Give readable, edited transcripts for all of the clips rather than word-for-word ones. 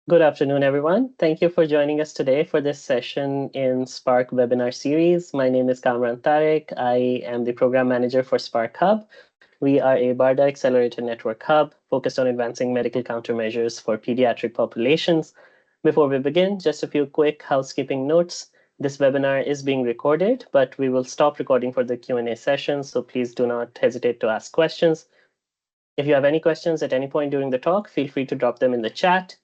Good afternoon, everyone. Thank you for joining us today for this session in Spark webinar series. My name is Kamran Tariq. I am the program manager for Spark Hub. We are a BARDA Accelerator Network hub focused on advancing medical countermeasures for pediatric populations. Before we begin, just a few quick housekeeping notes. This webinar is being recorded, but we will stop recording for the Q&A session, so please do not hesitate to ask questions. If you have any questions at any point during the talk, feel free to drop them in the chat.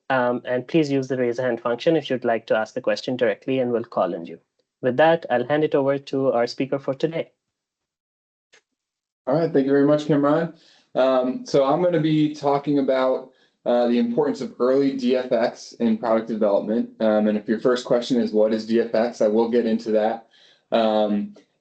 And please use the raise a hand function if you'd like to ask the question directly, and we'll call on you. With that, I'll hand it over to our speaker for today. All right, thank you very much, Kimran. So I'm going to be talking about the importance of early DFX in product development. And if your first question is, what is DFX? I will get into that.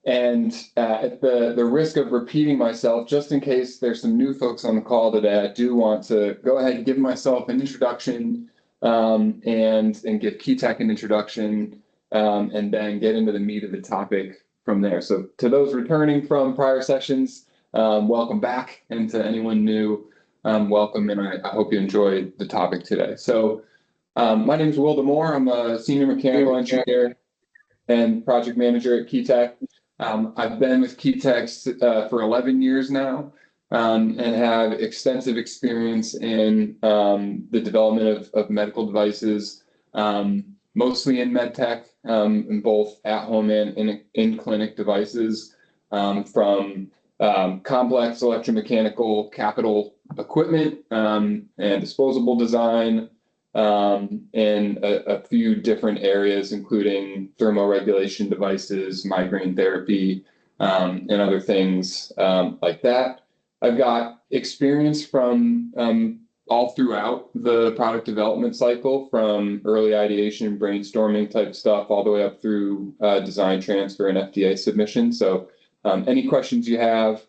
At the risk of repeating myself, just in case there's some new folks on the call today, I do want to go ahead and give myself an introduction and give KeyTech an introduction and then get into the meat of the topic from there. So to those returning from prior sessions, welcome back, and to anyone new, welcome, and I hope you enjoyed the topic today. So my name is Will Demore. I'm a senior mechanical engineer and project manager at KeyTech. I've been with KeyTech for 11 years now and have extensive experience in the development of medical devices, mostly in medtech, in both at-home and in-clinic devices, from complex electromechanical capital equipment and disposable design in a few different areas, including thermoregulation devices, migraine therapy, and other things like that. I've got experience from all throughout the product development cycle, from early ideation, brainstorming type stuff, all the way up through design transfer and FDA submission. So any questions you have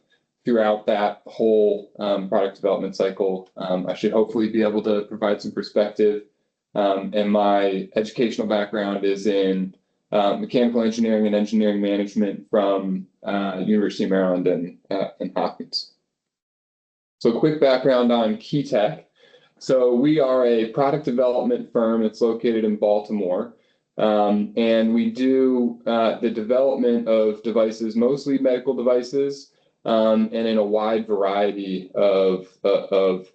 throughout that whole product development cycle, I should hopefully be able to provide some perspective. And my educational background is in mechanical engineering and engineering management from University of Maryland and Hopkins. So quick background on KeyTech. So we are a product development firm that's located in Baltimore. And we do the development of devices, mostly medical devices, and in a wide variety of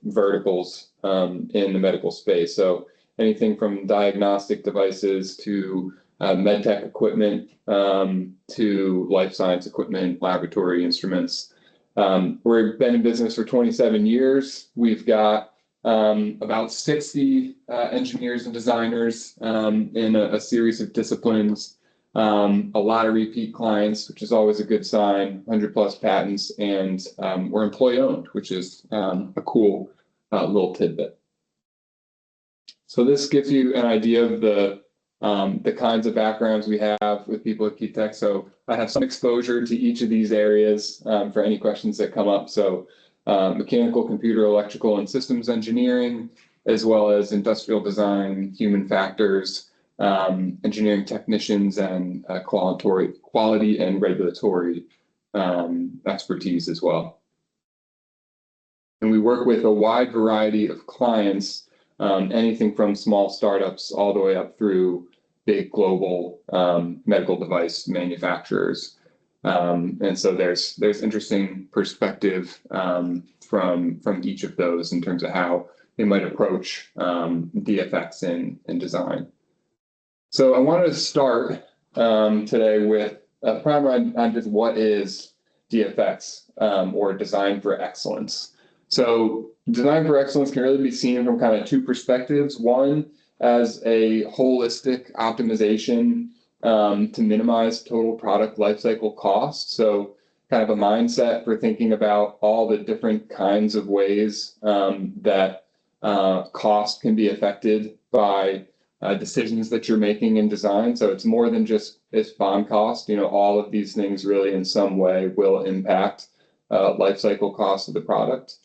verticals in the medical space. So anything from diagnostic devices to medtech equipment to life science equipment, laboratory instruments. We've been in business for 27 years. We've got about 60 engineers and designers in a series of disciplines, a lot of repeat clients, which is always a good sign, 100+ patents, and we're employee owned, which is a cool little tidbit. So this gives you an idea of the kinds of backgrounds we have with people at KeyTech. So I have some exposure to each of these areas for any questions that come up. So mechanical, computer, electrical, and systems engineering, as well as industrial design, human factors, engineering technicians, and quality and regulatory expertise as well. And we work with a wide variety of clients, anything from small startups all the way up through big global medical device manufacturers. And so there's interesting perspective from each of those in terms of how they might approach DFX in design. So I wanted to start today with a primer on just what is DFX, or design for excellence. So design for excellence can really be seen from kind of two perspectives. One, as a holistic optimization to minimize total product lifecycle cost. So kind of a mindset for thinking about all the different kinds of ways that cost can be affected by decisions that you're making in design. So it's more than just its BOM cost. All of these things really in some way will impact lifecycle cost of the product.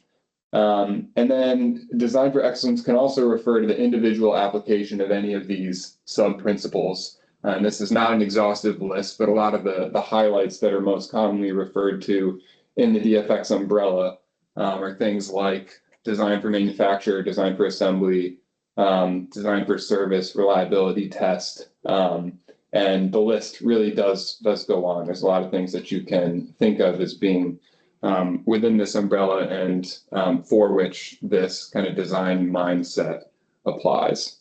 And then design for excellence can also refer to the individual application of any of these sub-principles. And this is not an exhaustive list, but a lot of the highlights that are most commonly referred to in the DFX umbrella are things like design for manufacture, design for assembly, design for service, reliability test, and the list really does go on. There's a lot of things that you can think of as being within this umbrella and for which this kind of design mindset applies.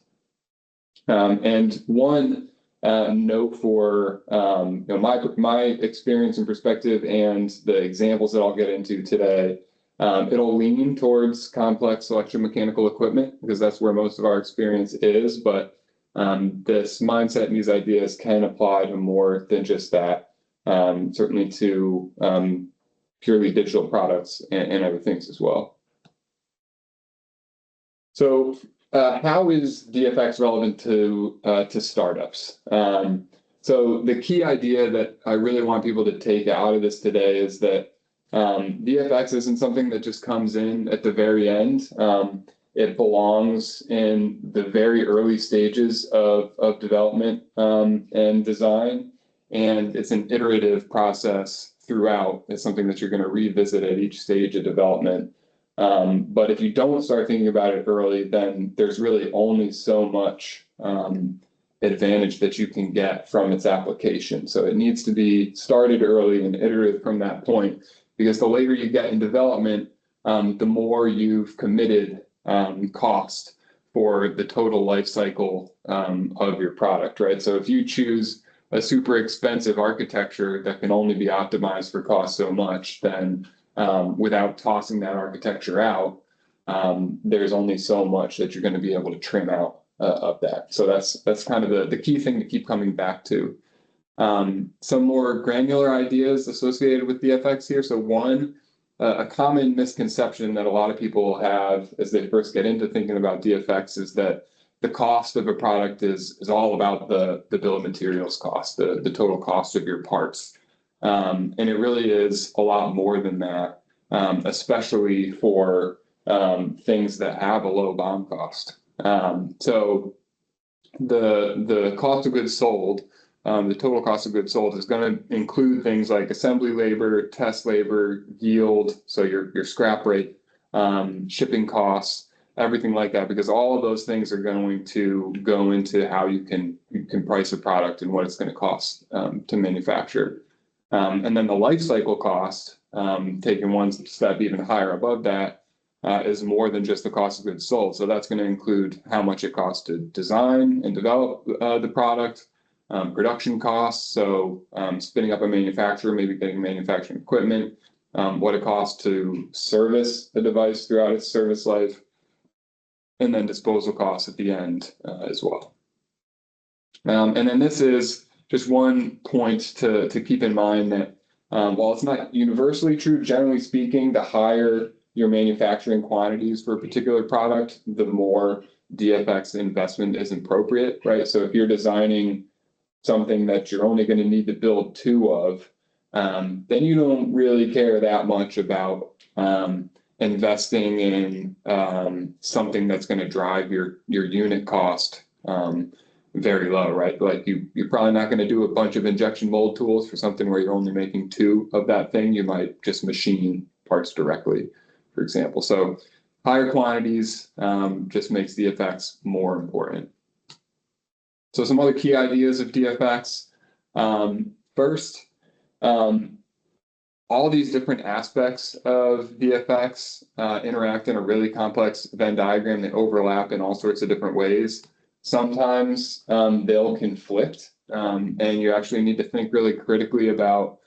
And one note for my experience and perspective and the examples that I'll get into today, it'll lean towards complex electromechanical equipment because that's where most of our experience is. But this mindset and these ideas can apply to more than just that, certainly to purely digital products and other things as well. So how is DFX relevant to startups? So the key idea that I really want people to take out of this today is that DFX isn't something that just comes in at the very end. It belongs in the very early stages of development and design, and it's an iterative process throughout. It's something that you're going to revisit at each stage of development. But if you don't start thinking about it early, then there's really only so much advantage that you can get from its application. So it needs to be started early and iterative from that point, because the later you get in development, the more you've committed cost for the total life cycle of your product, right? So if you choose a super expensive architecture that can only be optimized for cost so much, then without tossing that architecture out, there's only so much that you're going to be able to trim out of that. So that's kind of the key thing to keep coming back to. Some more granular ideas associated with DFX here. So one, a common misconception that a lot of people have as they first get into thinking about DFX is that the cost of a product is all about the bill of materials cost, the total cost of your parts. And it really is a lot more than that, especially for things that have a low BOM cost. So the cost of goods sold, the total cost of goods sold is going to include things like assembly labor, test labor, yield, so your scrap rate, shipping costs, everything like that, because all of those things are going to go into how you can price a product and what it's going to cost to manufacture. And then the life cycle cost, taking one step even higher above that, is more than just the cost of goods sold. So that's going to include how much it costs to design and develop the product, production costs, so spinning up a manufacturer, maybe getting manufacturing equipment, what it costs to service the device throughout its service life, and then disposal costs at the end as well. And then this is just one point to keep in mind that while it's not universally true, generally speaking, the higher your manufacturing quantities for a particular product, the more DFX investment is appropriate, right? So if you're designing something that you're only going to need to build two of, then you don't really care that much about investing in something that's going to drive your unit cost very low, right? Like you're probably not going to do a bunch of injection mold tools for something where you're only making two of that thing. You might just machine parts directly, for example. So higher quantities just makes DFX more important. So some other key ideas of DFX. First, all these different aspects of DFX interact in a really complex Venn diagram. They overlap in all sorts of different ways. Sometimes they'll conflict, and you actually need to think really critically about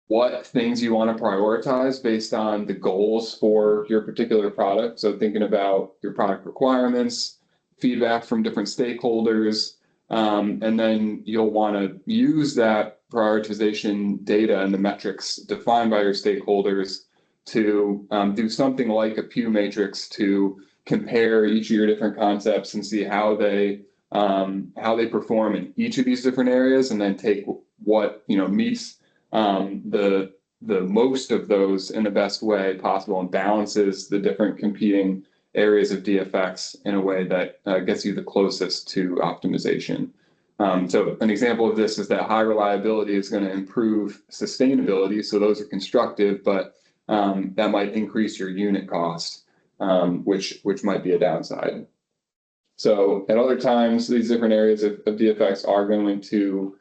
what things you want to prioritize based on the goals for your particular product. So thinking about your product requirements, feedback from different stakeholders, and then you'll want to use that prioritization data and the metrics defined by your stakeholders to do something like a Pew matrix to compare each of your different concepts and see how they perform in each of these different areas, and then take what meets the most of those in the best way possible and balances the different competing areas of DFX in a way that gets you the closest to optimization. So an example of this is that high reliability is going to improve sustainability. So those are constructive, but that might increase your unit cost. which might be a downside. So at other times, these different areas of DFX are going to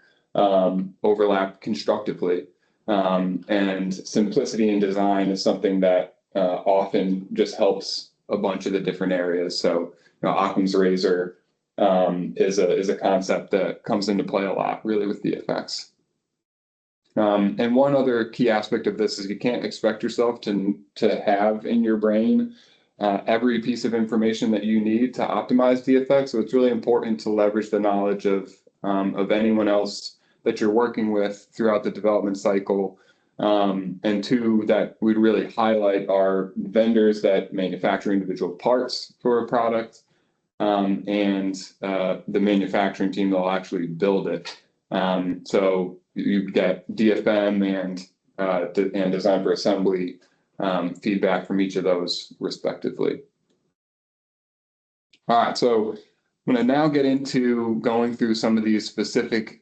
overlap constructively. And simplicity in design is something that often just helps a bunch of the different areas. So, Occam's razor is a concept that comes into play a lot, really, with DFX. And one other key aspect of this is you can't expect yourself to have in your brain every piece of information that you need to optimize DFX. So it's really important to leverage the knowledge of anyone else that you're working with throughout the development cycle. And two, that we'd really highlight are vendors that manufacture individual parts for a product, and the manufacturing team that will actually build it. So you get DFM and design for assembly feedback from each of those respectively. All right, so I'm going to now get into going through some of these specific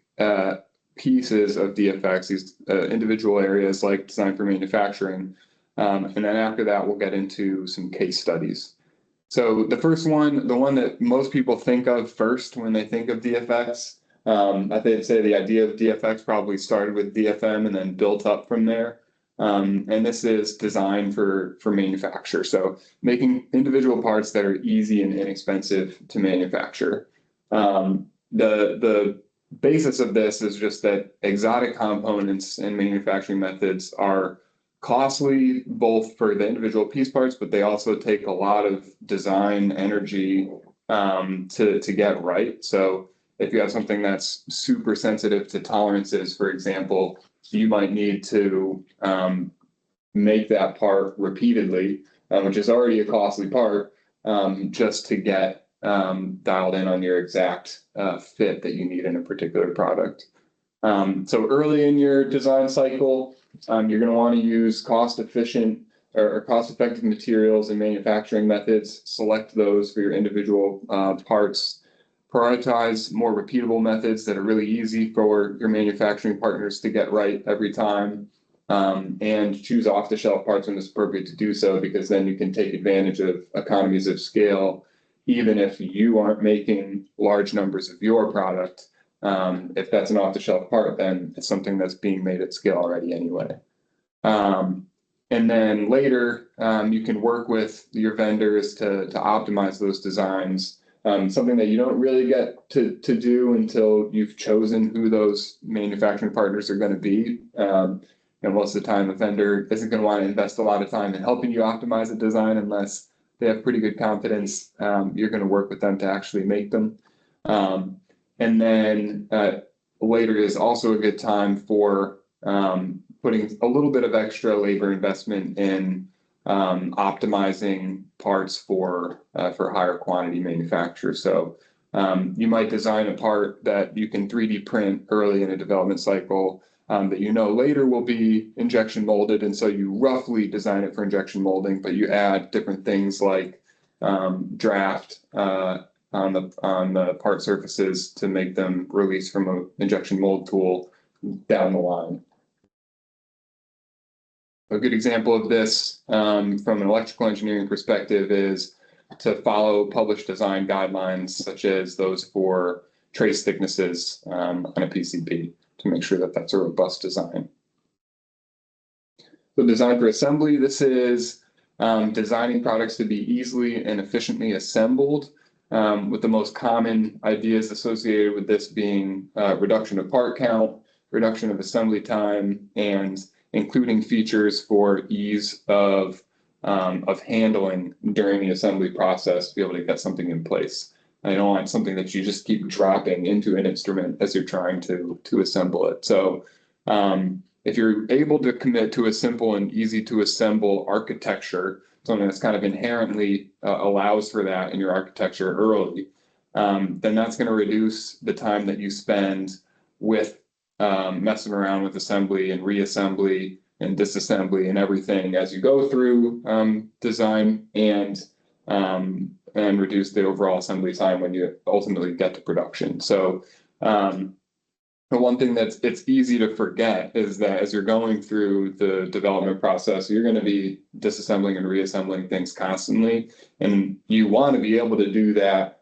pieces of DFX, these individual areas like design for manufacturing. And then after that, we'll get into some case studies. So the first one, the one that most people think of first when they think of DFX, I think I'd say the idea of DFX probably started with DFM and then built up from there. And this is design for manufacture. So making individual parts that are easy and inexpensive to manufacture. The basis of this is just that exotic components and manufacturing methods are costly both for the individual piece parts, but they also take a lot of design energy to get right. So if you have something that's super sensitive to tolerances, for example, you might need to make that part repeatedly, which is already a costly part, just to get dialed in on your exact fit that you need in a particular product. So early in your design cycle, you're going to want to use cost-efficient or cost-effective materials and manufacturing methods. Select those for your individual parts. Prioritize more repeatable methods that are really easy for your manufacturing partners to get right every time. And choose off-the-shelf parts when it's appropriate to do so, because then you can take advantage of economies of scale, even if you aren't making large numbers of your product. If that's an off-the-shelf part, then it's something that's being made at scale already anyway. And then later, you can work with your vendors to optimize those designs. Something that you don't really get to do until you've chosen who those manufacturing partners are going to be. And most of the time, a vendor isn't going to want to invest a lot of time in helping you optimize a design unless they have pretty good confidence you're going to work with them to actually make them. And then later is also a good time for putting a little bit of extra labor investment in optimizing parts for higher quantity manufacture. So you might design a part that you can 3D print early in a development cycle that later will be injection molded, and so you roughly design it for injection molding, but you add different things like draft on the part surfaces to make them release from an injection mold tool down the line. A good example of this from an electrical engineering perspective is to follow published design guidelines, such as those for trace thicknesses on a PCB, to make sure that that's a robust design. So design for assembly, this is designing products to be easily and efficiently assembled, with the most common ideas associated with this being reduction of part count, reduction of assembly time, and including features for ease of handling during the assembly process to be able to get something in place. I don't want something that you just keep dropping into an instrument as you're trying to assemble it. So if you're able to commit to a simple and easy to assemble architecture, something that's kind of inherently allows for that in your architecture early, then that's going to reduce the time that you spend with messing around with assembly and reassembly and disassembly and everything as you go through design, and reduce the overall assembly time when you ultimately get to production. So the one thing it's easy to forget is that as you're going through the development process, you're going to be disassembling and reassembling things constantly, and you want to be able to do that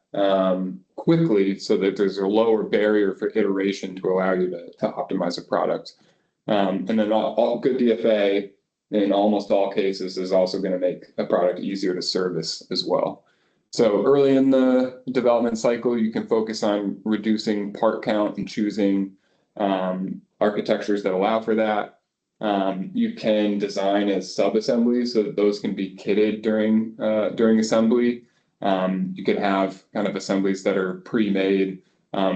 quickly so that there's a lower barrier for iteration to allow you to optimize a product. And then all good DFA in almost all cases is also going to make a product easier to service as well. So early in the development cycle, you can focus on reducing part count and choosing architectures that allow for that. You can design as sub-assemblies so that those can be kitted during assembly. You could have kind of assemblies that are pre-made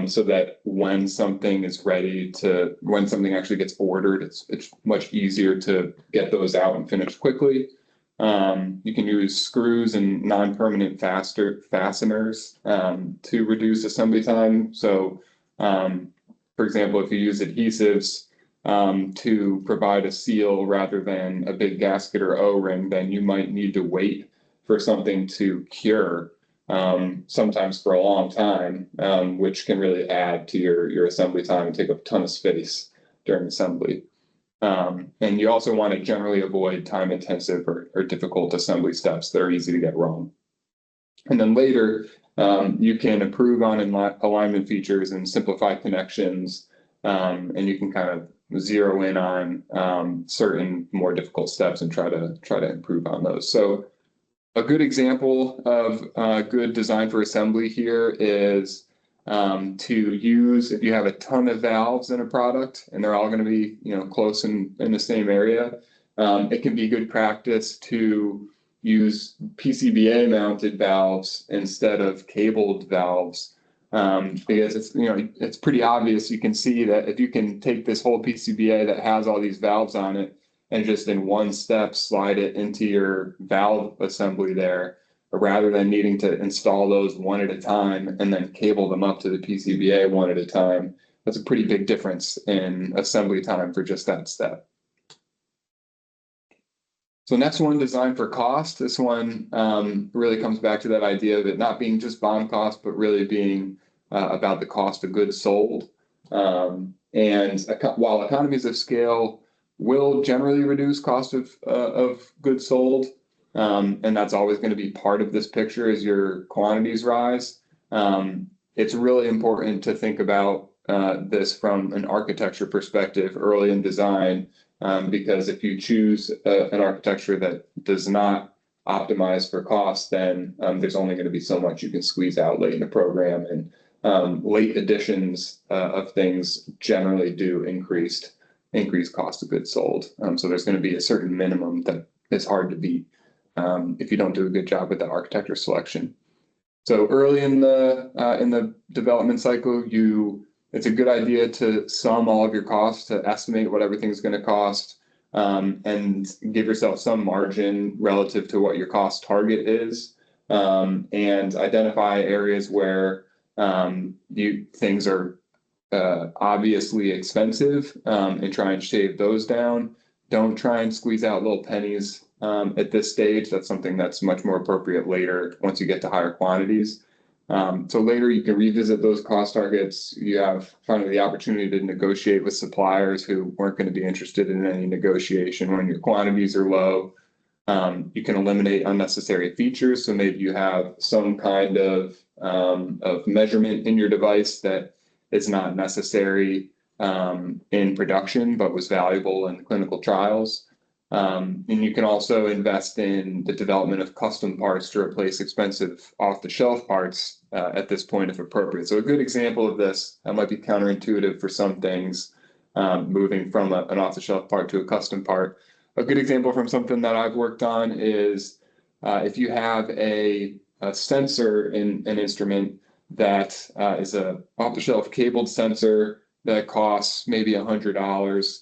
so that when something is ready when something actually gets ordered, it's much easier to get those out and finish quickly. You can use screws and non-permanent fasteners to reduce assembly time. So, for example, if you use adhesives to provide a seal rather than a big gasket or O-ring, then you might need to wait for something to cure, sometimes for a long time, which can really add to your assembly time and take up a ton of space during assembly. And you also want to generally avoid time-intensive or difficult assembly steps that are easy to get wrong. And then later, you can improve on alignment features and simplify connections, and you can kind of zero in on certain more difficult steps and try to improve on those. So a good example of good design for assembly here is to use, if you have a ton of valves in a product and they're all going to be close in the same area, it can be good practice to use PCBA mounted valves instead of cabled valves, because it's pretty obvious. You can see that if you can take this whole PCBA that has all these valves on it and just in one step slide it into your valve assembly there, rather than needing to install those one at a time and then cable them up to the PCBA one at a time, that's a pretty big difference in assembly time for just that step. So next one, design for cost. This one really comes back to that idea of it not being just BOM cost, but really being about the cost of goods sold. And while economies of scale will generally reduce cost of goods sold, and that's always going to be part of this picture as your quantities rise, it's really important to think about this from an architecture perspective early in design, because if you choose an architecture that does not optimize for cost, then there's only going to be so much you can squeeze out late in the program, and late additions of things generally do increase cost of goods sold. So there's going to be a certain minimum that is hard to beat if you don't do a good job with the architecture selection. So early in the development cycle, it's a good idea to sum all of your costs, to estimate what everything's going to cost, and give yourself some margin relative to what your cost target is, and identify areas where things are obviously expensive, and try and shave those down. Don't try and squeeze out little pennies at this stage. That's something that's much more appropriate later once you get to higher quantities. So later you can revisit those cost targets. You have finally the opportunity to negotiate with suppliers who weren't going to be interested in any negotiation when your quantities are low. You can eliminate unnecessary features. So maybe you have some kind of measurement in your device that is not necessary in production, but was valuable in clinical trials. And you can also invest in the development of custom parts to replace expensive off-the-shelf parts at this point, if appropriate. So a good example of this, that might be counterintuitive for some things, moving from an off-the-shelf part to a custom part. A good example from something that I've worked on is if you have a sensor in an instrument that is a off-the-shelf cabled sensor that costs maybe $100,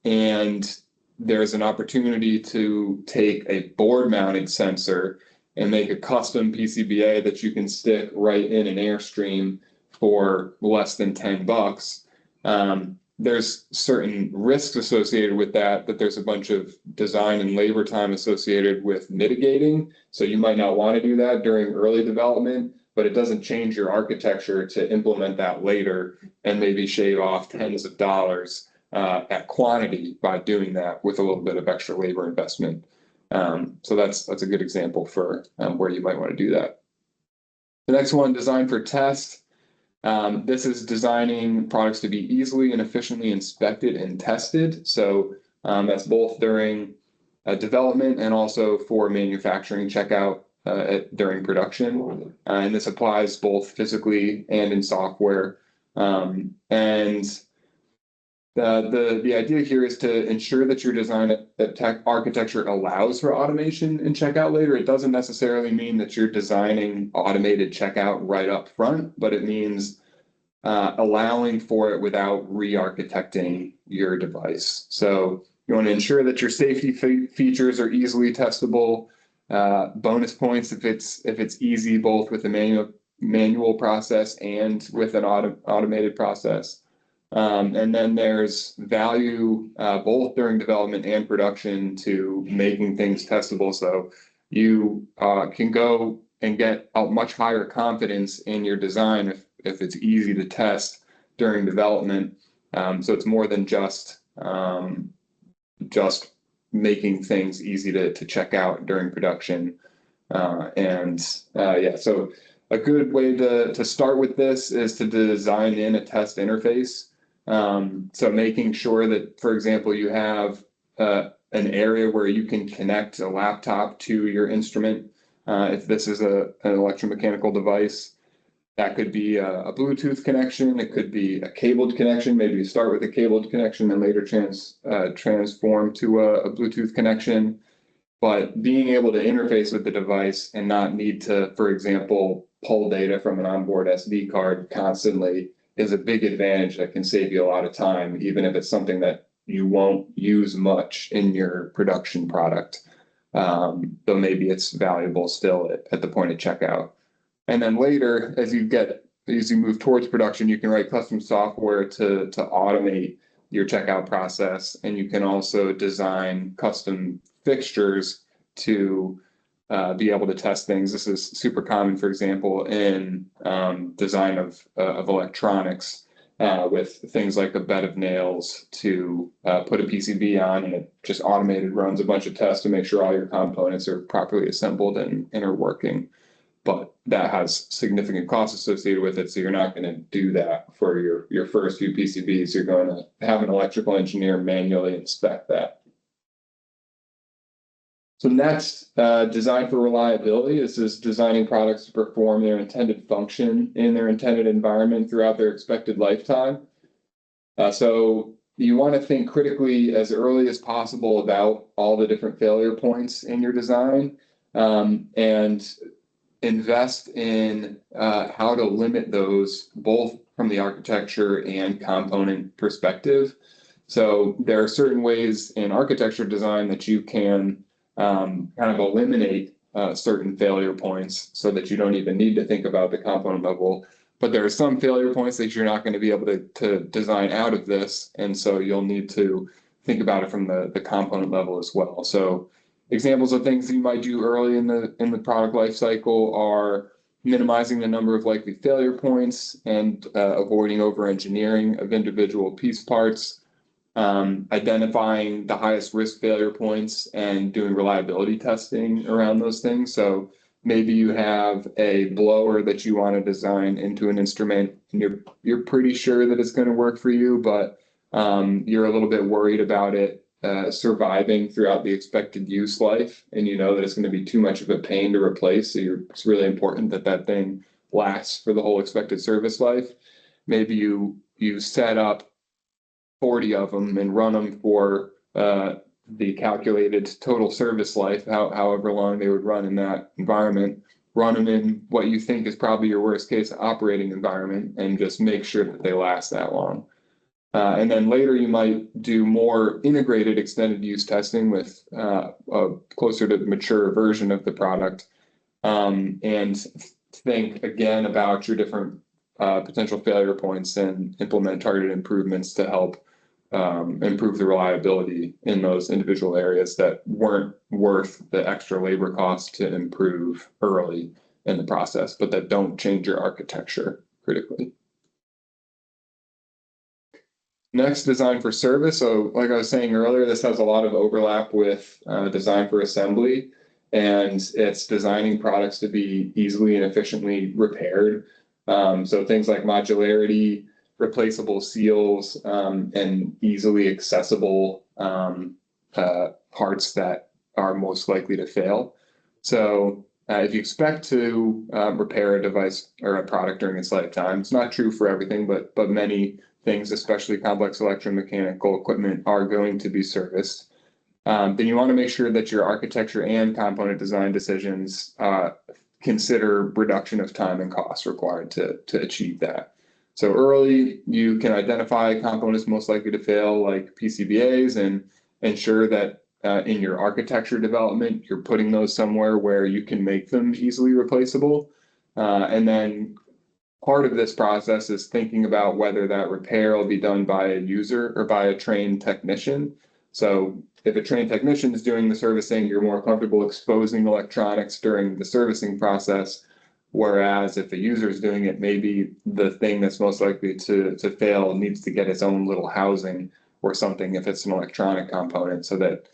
and there's an opportunity to take a board-mounted sensor and make a custom PCBA that you can stick right in an Airstream for less than $10. There's certain risks associated with that, but there's a bunch of design and labor time associated with mitigating. So you might not want to do that during early development, but it doesn't change your architecture to implement that later and maybe shave off tens of dollars at quantity by doing that with a little bit of extra labor investment. So that's a good example for where you might want to do that. The next one, design for test. This is designing products to be easily and efficiently inspected and tested. So that's both during development and also for manufacturing checkout during production. And this applies both physically and in software. And the idea here is to ensure that your design architecture allows for automation in checkout later. It doesn't necessarily mean that you're designing automated checkout right up front, but it means allowing for it without re-architecting your device. So you want to ensure that your safety features are easily testable. Bonus points if it's easy, both with a manual process and with an automated process. And then there's value both during development and production to making things testable. So you can go and get a much higher confidence in your design if it's easy to test during development. So it's more than just making things easy to check out during production. Yeah, so a good way to start with this is to design in a test interface. So making sure that, for example, you have an area where you can connect a laptop to your instrument. If this is an electromechanical device, that could be a Bluetooth connection. It could be a cabled connection. Maybe you start with a cabled connection and later transform to a Bluetooth connection. But being able to interface with the device and not need to, for example, pull data from an onboard SD card constantly is a big advantage that can save you a lot of time, even if it's something that you won't use much in your production product. Though maybe it's valuable still at the point of checkout. And then later, as you move towards production, you can write custom software to automate your checkout process, and you can also design custom fixtures to be able to test things. This is super common, for example, in design of electronics with things like a bed of nails to put a PCB on, and it just automated runs a bunch of tests to make sure all your components are properly assembled and are working. But that has significant costs associated with it, so you're not going to do that for your first few PCBs. You're going to have an electrical engineer manually inspect that. So next, design for reliability. This is designing products to perform their intended function in their intended environment throughout their expected lifetime. So you want to think critically as early as possible about all the different failure points in your design, and invest in how to limit those both from the architecture and component perspective. So there are certain ways in architecture design that you can kind of eliminate certain failure points so that you don't even need to think about the component level. But there are some failure points that you're not going to be able to design out of this. And so you'll need to think about it from the component level as well. So examples of things you might do early in the product life cycle are minimizing the number of likely failure points and avoiding over-engineering of individual piece parts, identifying the highest risk failure points and doing reliability testing around those things. So maybe you have a blower that you want to design into an instrument and you're pretty sure that it's going to work for you, but you're a little bit worried about it surviving throughout the expected use life, and you know that it's going to be too much of a pain to replace. So it's really important that that thing lasts for the whole expected service life. Maybe you set up 40 of them and run them for the calculated total service life, however long they would run in that environment. Run them in what you think is probably your worst case operating environment and just make sure that they last that long. And then later you might do more integrated extended use testing with a closer to the mature version of the product, and think again about your different potential failure points and implement targeted improvements to help improve the reliability in those individual areas that weren't worth the extra labor cost to improve early. in the process, but that don't change your architecture critically. Next, design for service. So like I was saying earlier, this has a lot of overlap with design for assembly, and it's designing products to be easily and efficiently repaired. So things like modularity, replaceable seals, and easily accessible parts that are most likely to fail. So if you expect to repair a device or a product during its lifetime, it's not true for everything, but many things, especially complex electromechanical equipment, are going to be serviced. Then you want to make sure that your architecture and component design decisions consider reduction of time and cost required to achieve that. So early, you can identify components most likely to fail, like PCBAs, and ensure that in your architecture development, you're putting those somewhere where you can make them easily replaceable. And then part of this process is thinking about whether that repair will be done by a user or by a trained technician. So if a trained technician is doing the servicing, you're more comfortable exposing electronics during the servicing process. Whereas if a user is doing it, maybe the thing that's most likely to fail needs to get its own little housing or something if it's an electronic component, so that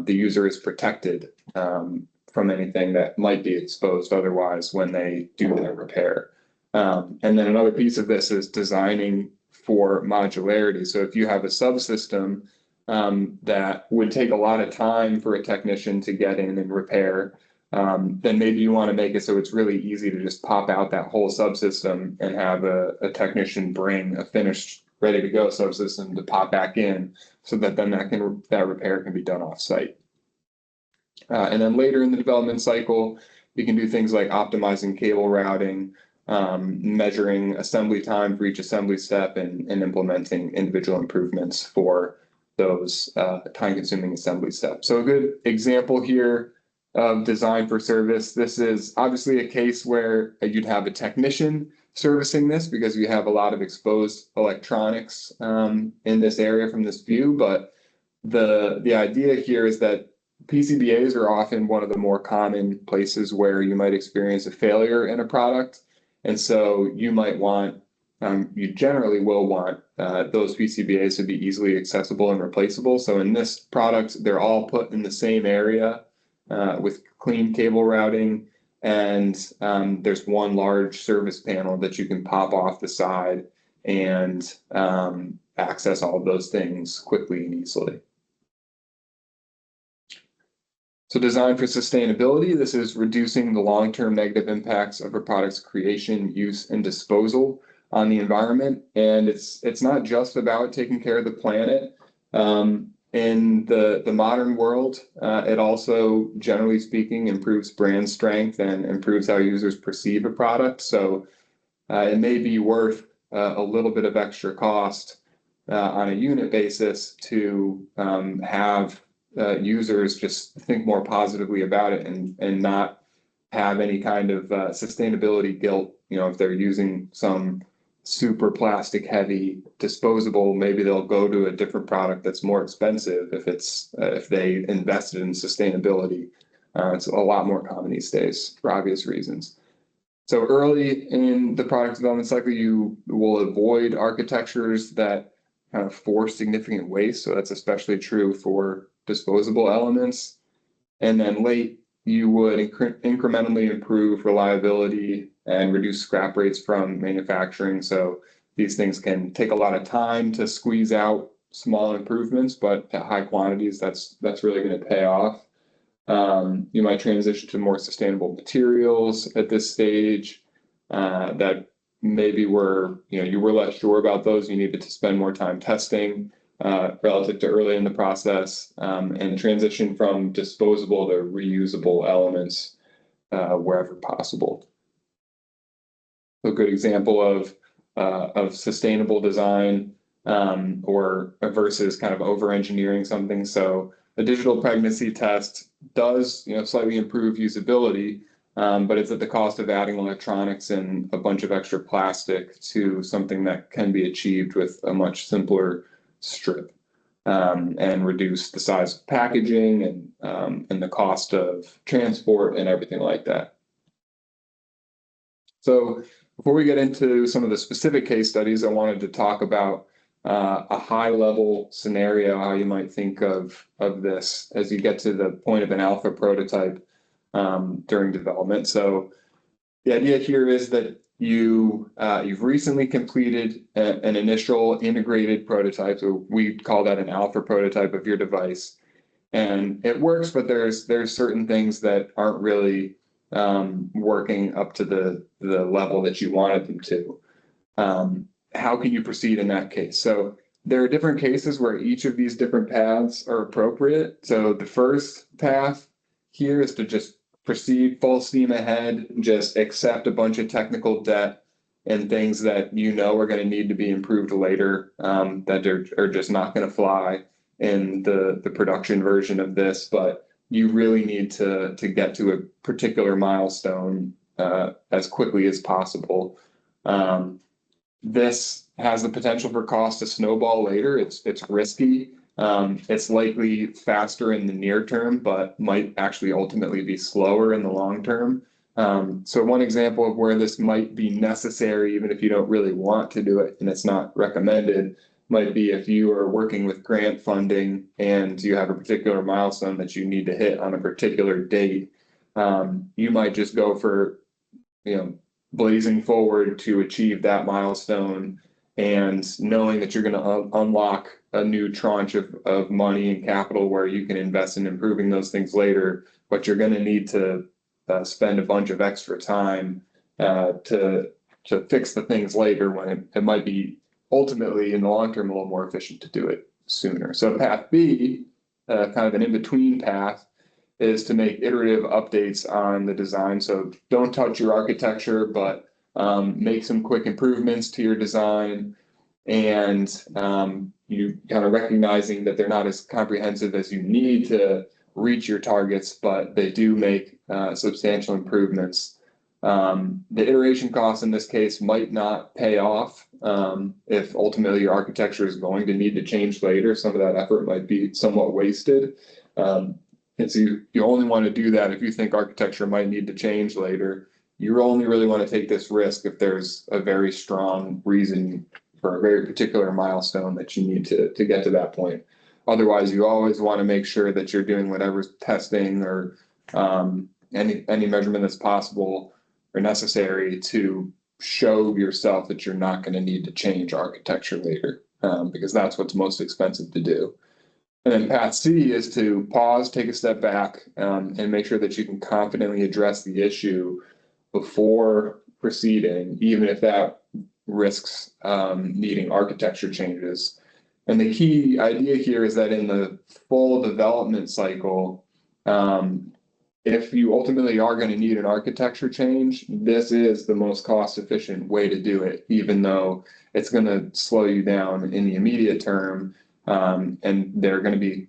the user is protected from anything that might be exposed otherwise when they do their repair. And then another piece of this is designing for modularity. So if you have a subsystem that would take a lot of time for a technician to get in and repair, then maybe you want to make it so it's really easy to just pop out that whole subsystem and have a technician bring a finished, ready to go subsystem to pop back in, so that then that repair can be done off site. And then later in the development cycle, you can do things like optimizing cable routing, measuring assembly time for each assembly step, and implementing individual improvements for those time-consuming assembly steps. So a good example here of design for service. This is obviously a case where you'd have a technician servicing this, because you have a lot of exposed electronics in this area from this view. But the idea here is that PCBAs are often one of the more common places where you might experience a failure in a product. And so you might want, you generally will want those PCBAs to be easily accessible and replaceable. So in this product, they're all put in the same area with clean cable routing. And there's one large service panel that you can pop off the side and access all of those things quickly and easily. So design for sustainability, this is reducing the long-term negative impacts of a product's creation, use, and disposal on the environment. And it's not just about taking care of the planet. In the modern world, it also, generally speaking, improves brand strength and improves how users perceive a product. So it may be worth a little bit of extra cost on a unit basis to have users just think more positively about it, and not have any kind of sustainability guilt. You know, if they're using some super plastic heavy disposable, maybe they'll go to a different product that's more expensive if they invested in sustainability. It's a lot more common these days for obvious reasons. So early in the product development cycle, you will avoid architectures that kind of force significant waste. So that's especially true for disposable elements. And then late, you would incrementally improve reliability and reduce scrap rates from manufacturing. So these things can take a lot of time to squeeze out small improvements, but at high quantities, that's really going to pay off. You might transition to more sustainable materials at this stage that maybe you were less sure about those. You needed to spend more time testing relative to early in the process, and transition from disposable to reusable elements wherever possible. So a good example of sustainable design or versus kind of over-engineering something. So a digital pregnancy test does slightly improve usability, but it's at the cost of adding electronics and a bunch of extra plastic to something that can be achieved with a much simpler strip, and reduce the size of packaging and the cost of transport and everything like that. So before we get into some of the specific case studies, I wanted to talk about a high level scenario, how you might think of this as you get to the point of an alpha prototype during development. So the idea here is that you've recently completed an initial integrated prototype. So we call that an alpha prototype of your device, and it works, but there's certain things that aren't really working up to the level that you wanted them to. How can you proceed in that case? So there are different cases where each of these different paths are appropriate. So the first path here is to just proceed full steam ahead, just accept a bunch of technical debt and things that you know are going to need to be improved later, that are just not going to fly in the production version of this, but you really need to get to a particular milestone as quickly as possible. This has the potential for cost to snowball later. It's risky. It's likely faster in the near term, but might actually ultimately be slower in the long term. So one example of where this might be necessary, even if you don't really want to do it and it's not recommended, might be if you are working with grant funding and you have a particular milestone that you need to hit on a particular date. You might just go for, blazing forward to achieve that milestone and knowing that you're going to unlock a new tranche of money and capital where you can invest in improving those things later, but you're going to need to spend a bunch of extra time to fix the things later when it might be ultimately in the long term a little more efficient to do it sooner. So path B, kind of an in-between path, is to make iterative updates on the design. So don't touch your architecture, but make some quick improvements to your design, and you kind of recognizing that they're not as comprehensive as you need to reach your targets, but they do make substantial improvements. The iteration costs in this case might not pay off if ultimately your architecture is going to need to change later. Some of that effort might be somewhat wasted. And so you only want to do that if you think architecture might need to change later. You only really want to take this risk if there's a very strong reason for a very particular milestone that you need to get to that point. Otherwise, you always want to make sure that you're doing whatever testing or any measurement that's possible or necessary to show yourself that you're not going to need to change architecture later, because that's what's most expensive to do. And then path C is to pause, take a step back, and make sure that you can confidently address the issue before proceeding, even if that risks needing architecture changes. And the key idea here is that in the full development cycle, if you ultimately are going to need an architecture change, this is the most cost-efficient way to do it, even though it's going to slow you down in the immediate term. And there are going to be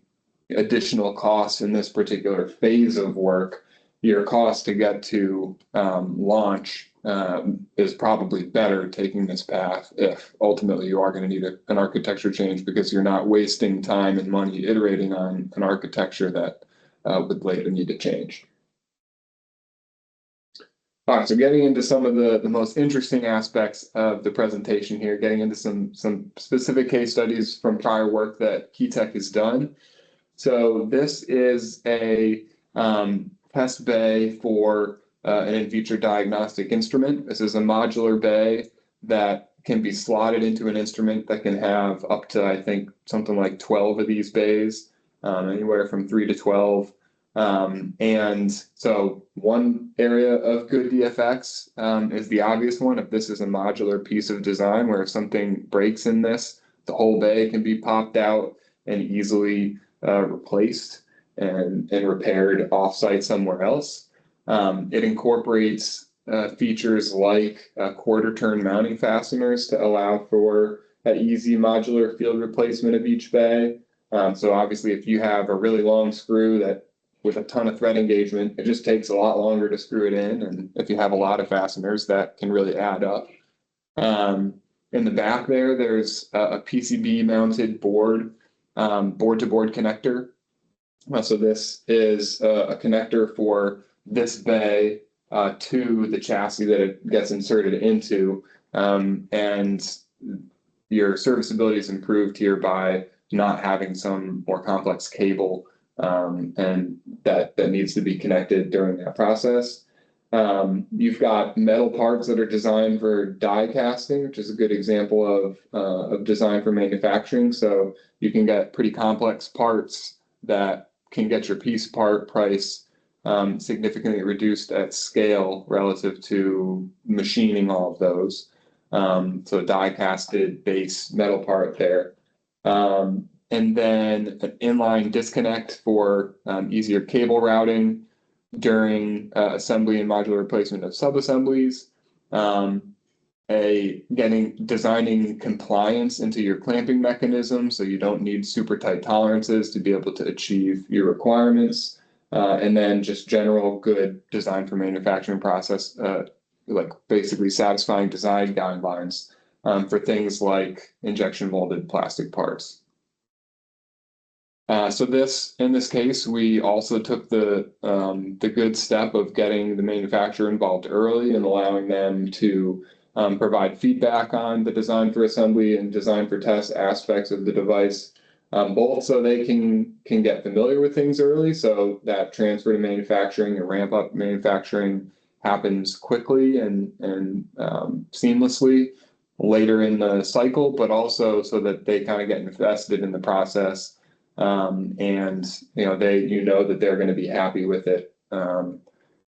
additional costs in this particular phase of work. Your cost to get to launch is probably better taking this path if ultimately you are going to need an architecture change, because you're not wasting time and money iterating on an architecture that would later need to change. All right, so getting into some of the most interesting aspects of the presentation here, getting into some specific case studies from prior work that Keytech has done. So this is a test bay for an in vitro diagnostic instrument. This is a modular bay that can be slotted into an instrument that can have up to, I think, something like 12 of these bays, anywhere from 3 to 12. And so one area of good DFX is the obvious one. If this is a modular piece of design where if something breaks in this, the whole bay can be popped out and easily replaced and repaired offsite somewhere else. It incorporates features like quarter turn mounting fasteners to allow for that easy modular field replacement of each bay. So obviously if you have a really long screw that with a ton of thread engagement, it just takes a lot longer to screw it in. And if you have a lot of fasteners, that can really add up. In the back there's a PCB mounted board, board-to-board connector. So this is a connector for this bay to the chassis that it gets inserted into. And your serviceability is improved here by not having some more complex cable and that needs to be connected during that process. You've got metal parts that are designed for die casting, which is a good example of design for manufacturing. So you can get pretty complex parts that can get your piece part price significantly reduced at scale relative to machining all of those. So die casted base metal part there. And then an inline disconnect for easier cable routing during assembly and modular replacement of subassemblies. Designing compliance into your clamping mechanism so you don't need super tight tolerances to be able to achieve your requirements. And then just general good design for manufacturing process, like basically satisfying design guidelines for things like injection molded plastic parts. So in this case, we also took the good step of getting the manufacturer involved early and allowing them to provide feedback on the design for assembly and design for test aspects of the device, both so they can get familiar with things early, so that transfer to manufacturing and ramp up manufacturing happens quickly and seamlessly later in the cycle, but also so that they kind of get invested in the process. And that they're going to be happy with it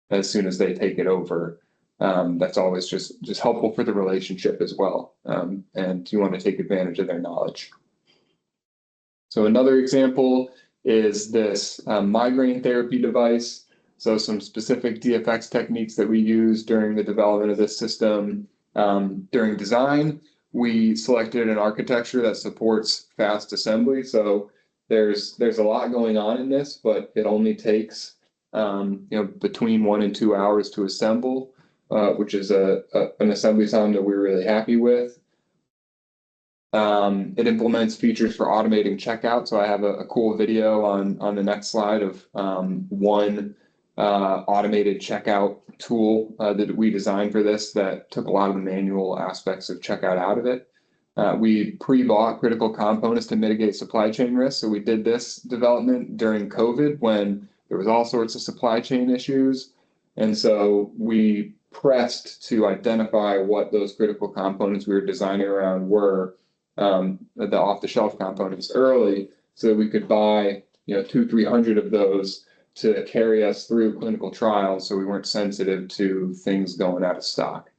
as soon as they take it over. That's always just helpful for the relationship as well. And you want to take advantage of their knowledge. So another example is this migraine therapy device. So some specific DFX techniques that we use during the development of this system. During design, we selected an architecture that supports fast assembly. So there's a lot going on in this, but it only takes between 1 and 2 hours to assemble, which is an assembly time that we're really happy with. It implements features for automating checkout. So I have a cool video on the next slide of one automated checkout tool that we designed for this that took a lot of the manual aspects of checkout out of it. We pre-bought critical components to mitigate supply chain risks. So we did this development during COVID when there was all sorts of supply chain issues. And so we pressed to identify what those critical components we were designing around were, the off-the-shelf components early, so that we could buy 200-300 of those to carry us through clinical trials so we weren't sensitive to things going out of stock.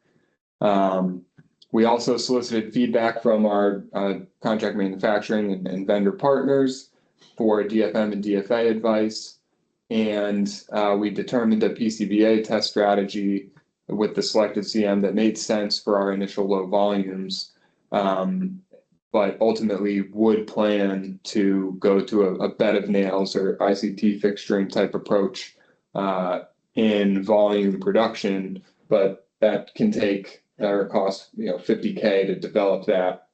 We also solicited feedback from our contract manufacturing and vendor partners for DFM and DFA advice. And we determined a PCBA test strategy with the selected CM that made sense for our initial low volumes, but ultimately would plan to go to a bed of nails or ICT fixturing type approach in volume production, but that can take or cost $50K to develop that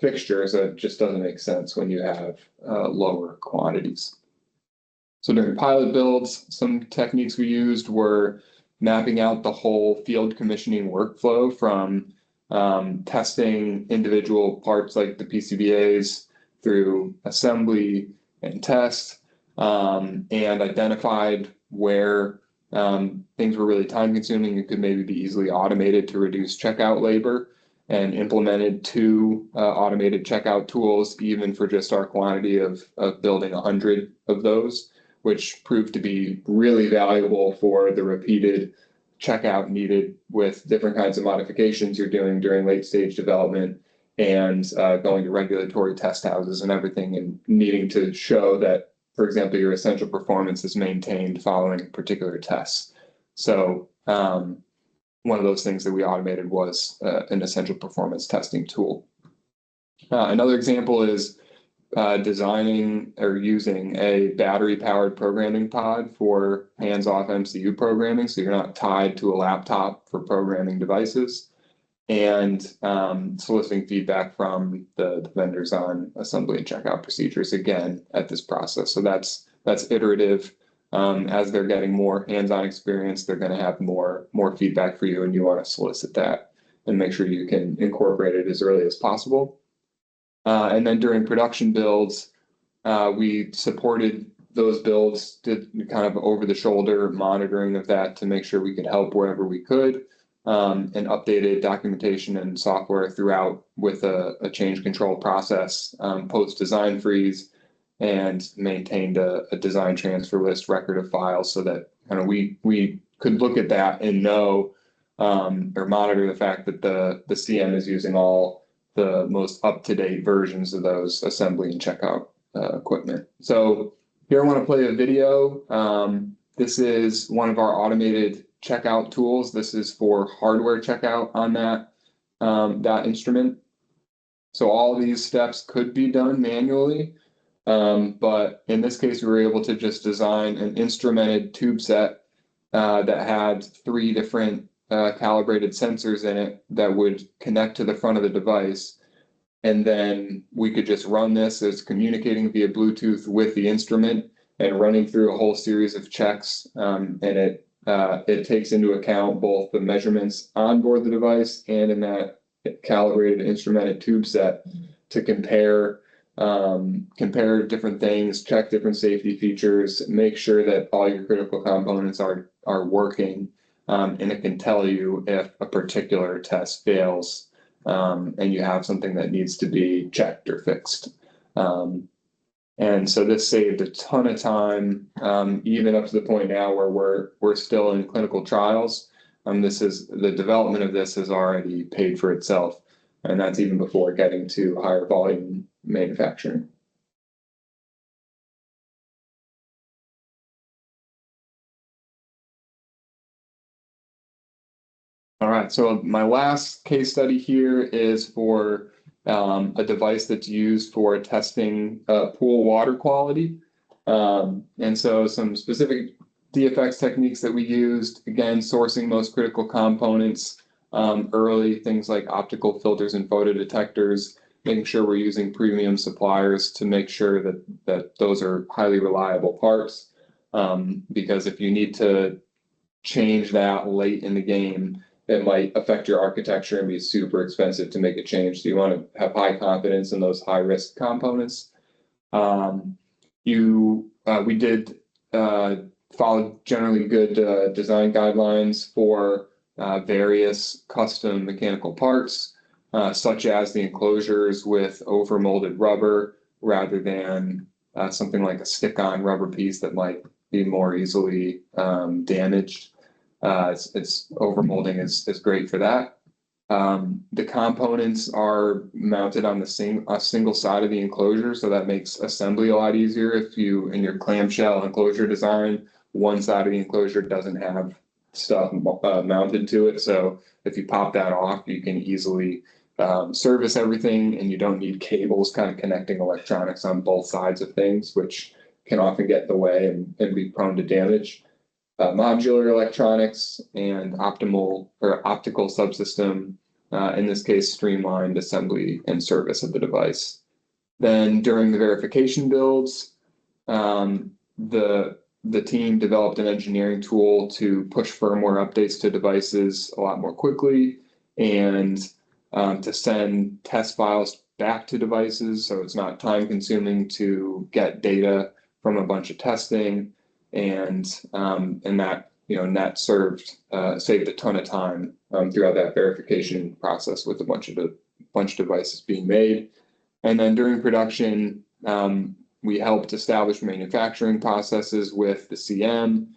fixture, so it just doesn't make sense when you have lower quantities. So during pilot builds, some techniques we used were mapping out the whole field commissioning workflow from testing individual parts like the PCBAs through assembly and test, and identified where things were really time consuming and could maybe be easily automated to reduce checkout labor, and implemented 2 automated checkout tools, even for just our quantity of building 100 of those, which proved to be really valuable for the repeated checkout needed with different kinds of modifications you're doing during late stage development and going to regulatory test houses and everything, and needing to show that, for example, your essential performance is maintained following particular tests. So one of those things that we automated was an essential performance testing tool. Another example is designing or using a battery-powered programming pod for hands-off MCU programming, so you're not tied to a laptop for programming devices, and soliciting feedback from the vendors on assembly and checkout procedures, again, at this process. So that's iterative as they're getting more hands-on experience, they're going to have more feedback for you, and you want to solicit that and make sure you can incorporate it as early as possible. And then during production builds, we supported those builds, did kind of over-the-shoulder monitoring of that to make sure we could help wherever we could, and updated documentation and software throughout with a change control process, post-design freeze, and maintained a design transfer list record of files so that kind of we could look at that and know or monitor the fact that the CM is using all the most up-to-date versions of those assembly and checkout equipment. So here I want to play a video. This is one of our automated checkout tools. This is for hardware checkout on that instrument. So all of these steps could be done manually, but in this case, we were able to just design an instrumented tube set that had 3 different calibrated sensors in it that would connect to the front of the device. And then we could just run this as communicating via Bluetooth with the instrument and running through a whole series of checks. And it takes into account both the measurements on board the device and in that calibrated instrumented tube set to compare different things, check different safety features, make sure that all your critical components are working, and it can tell you if a particular test fails, and you have something that needs to be checked or fixed. And so this saved a ton of time, even up to the point now where we're still in clinical trials. The development of this has already paid for itself, and that's even before getting to higher volume manufacturing. All right, so my last case study here is for a device that's used for testing pool water quality. And so some specific DFX techniques that we used, again, sourcing most critical components early, things like optical filters and photodetectors, making sure we're using premium suppliers to make sure that those are highly reliable parts. Because if you need to change that late in the game, it might affect your architecture and be super expensive to make a change. So you want to have high confidence in those high risk components. We did follow generally good design guidelines for various custom mechanical parts, such as the enclosures with overmolded rubber rather than something like a stick-on rubber piece that might be more easily damaged. It's overmolding is great for that. The components are mounted on a single side of the enclosure, so that makes assembly a lot easier. If you, in your clamshell enclosure design, one side of the enclosure doesn't have stuff mounted to it. So if you pop that off, you can easily service everything, and you don't need cables kind of connecting electronics on both sides of things, which can often get in the way and be prone to damage. Modular electronics and optical subsystem, in this case, streamlined assembly and service of the device. Then during the verification builds, the team developed an engineering tool to push firmware updates to devices a lot more quickly, and to send test files back to devices, so it's not time consuming to get data from a bunch of testing. And that net saved a ton of time throughout that verification process with a bunch of devices being made. And then during production, we helped establish manufacturing processes with the CM,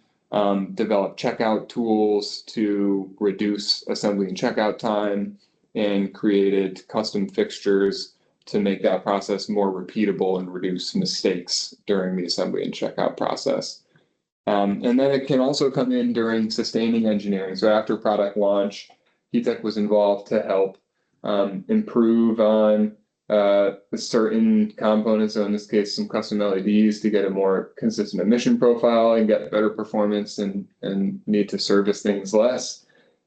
develop checkout tools to reduce assembly and checkout time, and created custom fixtures to make that process more repeatable and reduce mistakes during the assembly and checkout process. And then it can also come in during sustaining engineering. So after product launch, Heatech was involved to help improve on certain components. So in this case, some custom LEDs to get a more consistent emission profile and get better performance and need to service things less.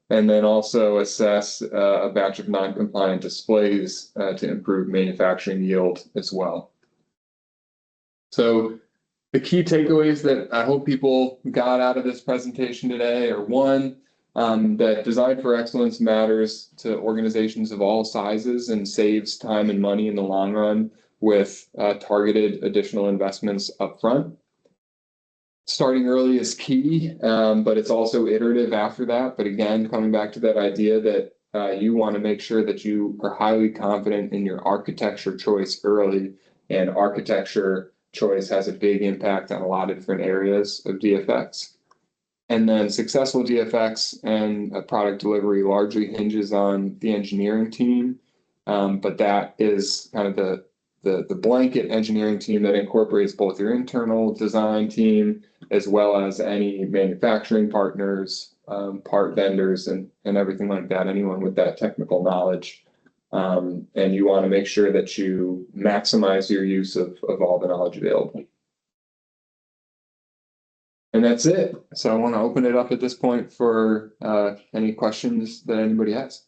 And then also assess a batch of non-compliant displays to improve manufacturing yield as well. So The key takeaways that I hope people got out of this presentation today are one, that design for excellence matters to organizations of all sizes and saves time and money in the long run with targeted additional investments upfront. Starting early is key, but it's also iterative after that. But again, coming back to that idea that you want to make sure that you are highly confident in your architecture choice early, and architecture choice has a big impact on a lot of different areas of DFX. And then successful DFX and product delivery largely hinges on the engineering team, but that is kind of the blanket engineering team that incorporates both your internal design team as well as any manufacturing partners, part vendors, and everything like that, anyone with that technical knowledge. And you want to make sure that you maximize your use of all the knowledge available. And that's it. So I want to open it up at this point for any questions that anybody has.